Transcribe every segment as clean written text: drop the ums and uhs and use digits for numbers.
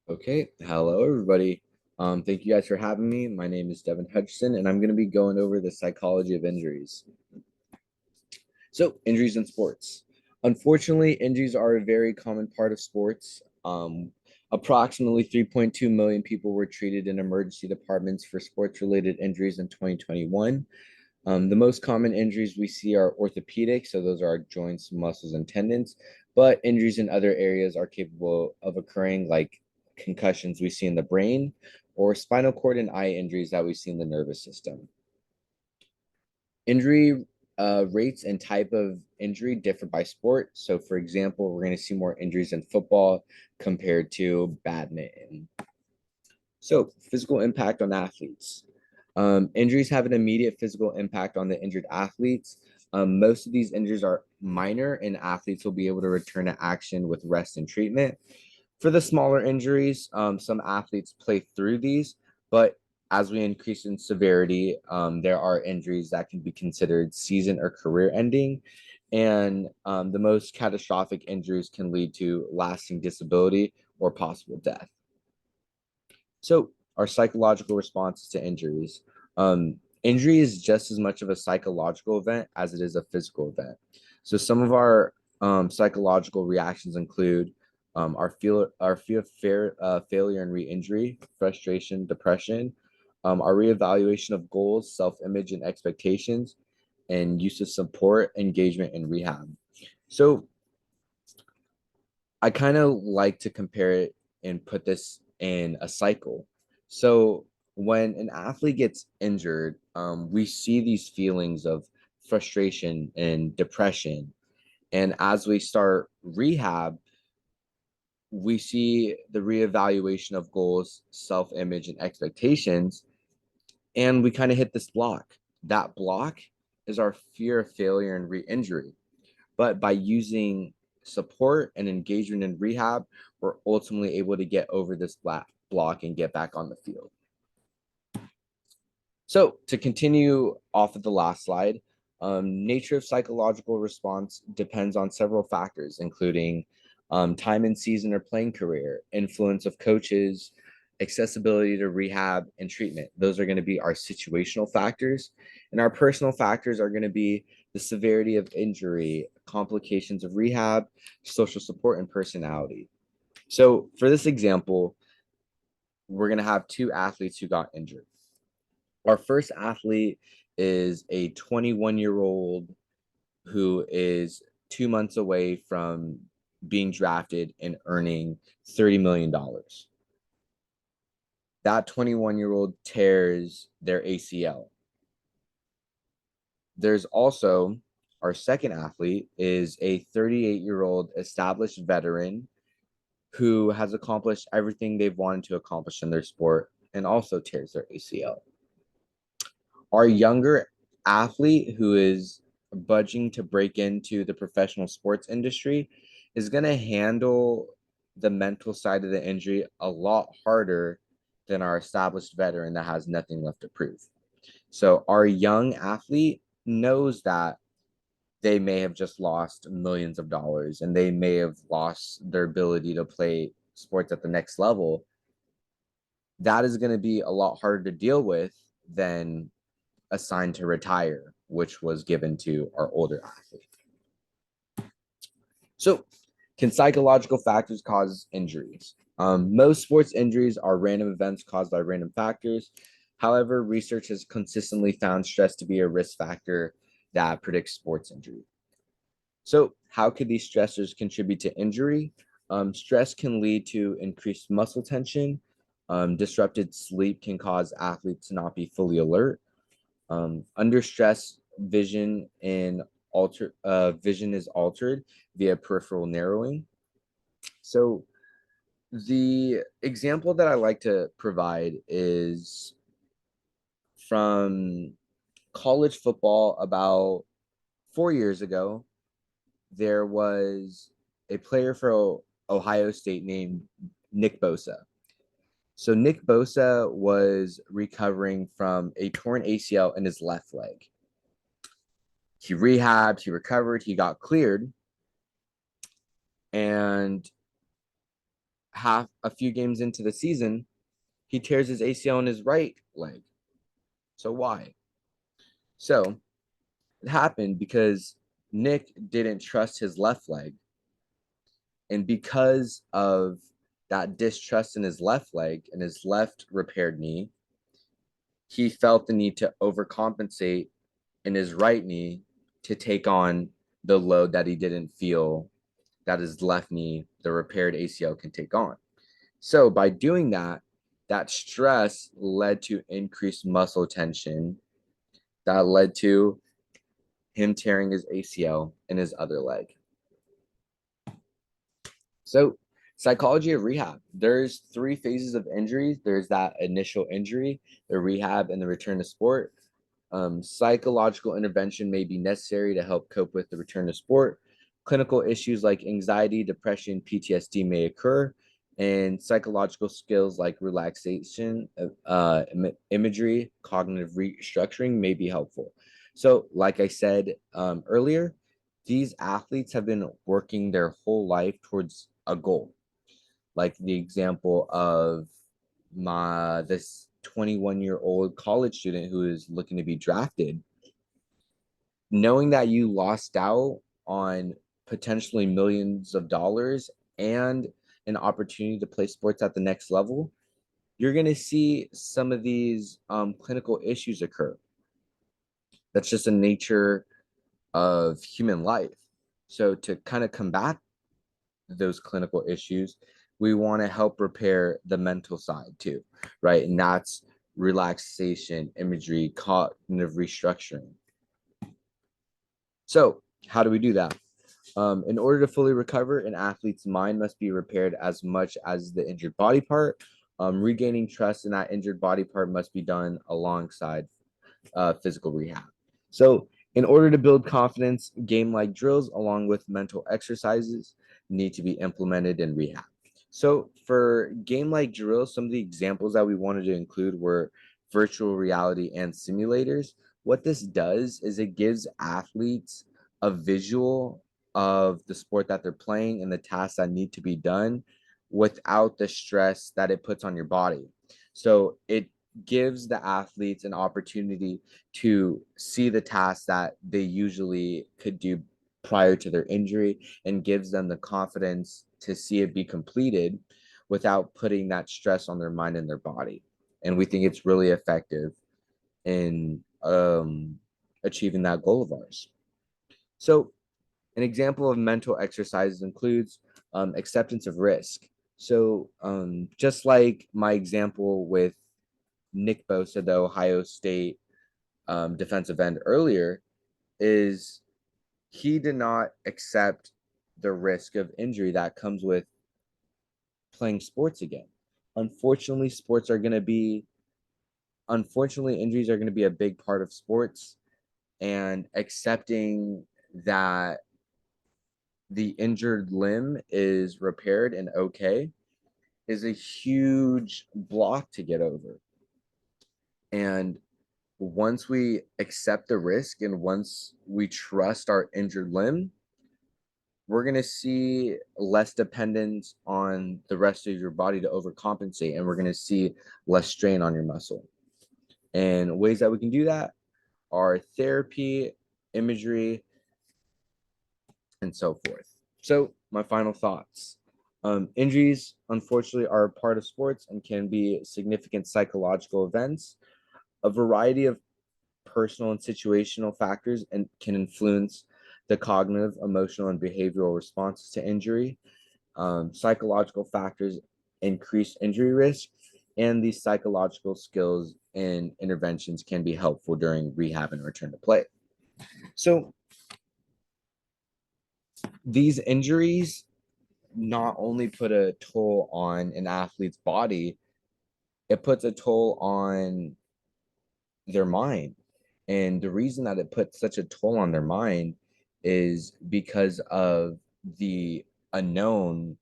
Okay, hello everybody. Thank you guys for having me. My name is Devin Hutchison, and I'm going to be going over the psychology of injuries. So, injuries in sports. Unfortunately, injuries are a very common part of sports. Approximately 3.2 million people were treated in emergency departments for sports-related injuries in 2021. The most common injuries we see are orthopedic, so those are our joints, muscles, and tendons. But injuries in other areas are capable of occurring, like concussions we see in the brain, or spinal cord and eye injuries that we see in the nervous system. Injury rates and type of injury differ by sport. So, for example, we're going to see more injuries in football compared to badminton. So, physical impact on athletes. Injuries have an immediate physical impact on the injured athletes. Most of these injuries are minor, and athletes will be able to return to action with rest and treatment. For the smaller injuries, some athletes play through these, but as we increase in severity, there are injuries that can be considered season or career ending. And the most catastrophic injuries can lead to lasting disability or possible death. So, our psychological responses to injuries. Injury is just as much of a psychological event as it is a physical event. So, some of our psychological reactions include our fear of failure and re-injury, frustration, depression, our reevaluation of goals, self-image, and expectations, and use of support, engagement, and rehab. So, I kind of like to compare it and put this in a cycle. So when an athlete gets injured, we see these feelings of frustration and depression. And as we start rehab, we see the reevaluation of goals, self image, and expectations. And we kind of hit this block. That block is our fear of failure and re injury. But by using support and engagement in rehab, we're ultimately able to get over this block and get back on the field. So to continue off of the last slide, nature of psychological response depends on several factors, including time and season or playing career, influence of coaches, accessibility to rehab and treatment. Those are going to be our situational factors. And our personal factors are going to be the severity of injury, complications of rehab, social support, and personality. So for this example, we're going to have two athletes who got injured. Our first athlete is a 21-year-old who is 2 months away from being drafted and earning $30 million. That 21-year-old tears their ACL. There's also our second athlete is a 38-year-old established veteran who has accomplished everything they've wanted to accomplish in their sport and also tears their ACL. Our younger athlete who is budging to break into the professional sports industry is going to handle the mental side of the injury a lot harder than our established veteran that has nothing left to prove. So our young athlete knows that they may have just lost millions of dollars and they may have lost their ability to play sports at the next level. That is going to be a lot harder to deal with than assigned to retire, which was given to our older athlete. So, can psychological factors cause injuries? Most sports injuries are random events caused by random factors. However, research has consistently found stress to be a risk factor that predicts sports injury. So, how could these stressors contribute to injury? Stress can lead to increased muscle tension. Disrupted sleep can cause athletes to not be fully alert. Under stress, vision is altered via peripheral narrowing. So the example that I like to provide is from college football about 4 years ago. There was a player for Ohio State named Nick Bosa. So Nick Bosa was recovering from a torn ACL in his left leg. He rehabbed, he recovered, he got cleared. And a few games into the season, he tears his ACL in his right leg. So why? So it happened because Nick didn't trust his left leg. And because of that distrust in his left leg and his left repaired knee, he felt the need to overcompensate in his right knee to take on the load that he didn't feel that his left knee, the repaired ACL, can take on. So by doing that, that stress led to increased muscle tension that led to him tearing his ACL in his other leg. So psychology of rehab, there's three phases of injuries. There's that initial injury, the rehab, and the return to sport. Psychological intervention may be necessary to help cope with the return to sport. Clinical issues like anxiety, depression, PTSD may occur, and psychological skills like relaxation, imagery, cognitive restructuring may be helpful. So, like I said earlier, these athletes have been working their whole life towards a goal. Like the example of this 21-year-old college student who is looking to be drafted, knowing that you lost out on potentially millions of dollars and an opportunity to play sports at the next level, you're going to see some of these clinical issues occur. That's just the nature of human life. So to kind of combat those clinical issues, we want to help repair the mental side too, right? And that's relaxation, imagery, cognitive restructuring. So, how do we do that? In order to fully recover, an athlete's mind must be repaired as much as the injured body part. Regaining trust in that injured body part must be done alongside physical rehab. So, in order to build confidence, game like drills, along with mental exercises, need to be implemented in rehab. So, for game like drills, some of the examples that we wanted to include were virtual reality and simulators. What this does is it gives athletes a visual of the sport that they're playing and the tasks that need to be done without the stress that it puts on your body. So, it gives the athletes an opportunity to see the tasks that they usually could do prior to their injury and gives them the confidence to see it be completed without putting that stress on their mind and their body. And we think it's really effective in achieving that goal of ours. So, an example of mental exercises includes acceptance of risk. So, just like my example with Nick Bosa, the Ohio State defensive end earlier, is he did not accept the risk of injury that comes with playing sports again. Unfortunately, sports are going to be, unfortunately, injuries are going to be a big part of sports, and accepting that the injured limb is repaired and okay is a huge block to get over. And once we accept the risk and once we trust our injured limb, we're going to see less dependence on the rest of your body to overcompensate, and we're going to see less strain on your muscle. And ways that we can do that are therapy, imagery, and so forth. So, my final thoughts. Injuries, unfortunately, are a part of sports and can be significant psychological events. A variety of personal and situational factors and can influence the cognitive, emotional, and behavioral responses to injury. Psychological factors increase injury risk, and these psychological skills and interventions can be helpful during rehab and return to play. So, these injuries not only put a toll on an athlete's body, it puts a toll on their mind. And the reason that it puts such a toll on their mind is because of the unknown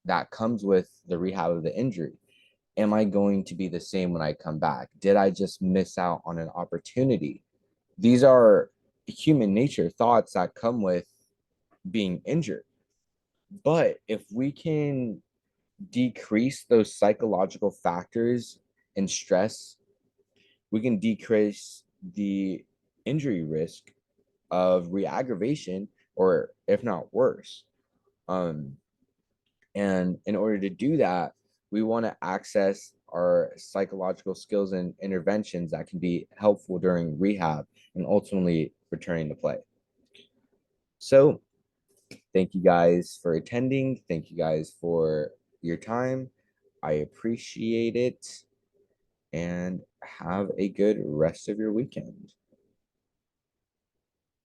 that comes with the rehab of the injury. Am I going to be the same when I come back? Did I just miss out on an opportunity? These are human nature thoughts that come with being injured. But if we can decrease those psychological factors and stress, we can decrease the injury risk of re-aggravation, or if not worse. Um, and in order to do that, we want to access our psychological skills and interventions that can be helpful during rehab and ultimately returning to play. So, thank you guys for attending. Thank you guys for your time. I appreciate it. And have a good rest of your weekend.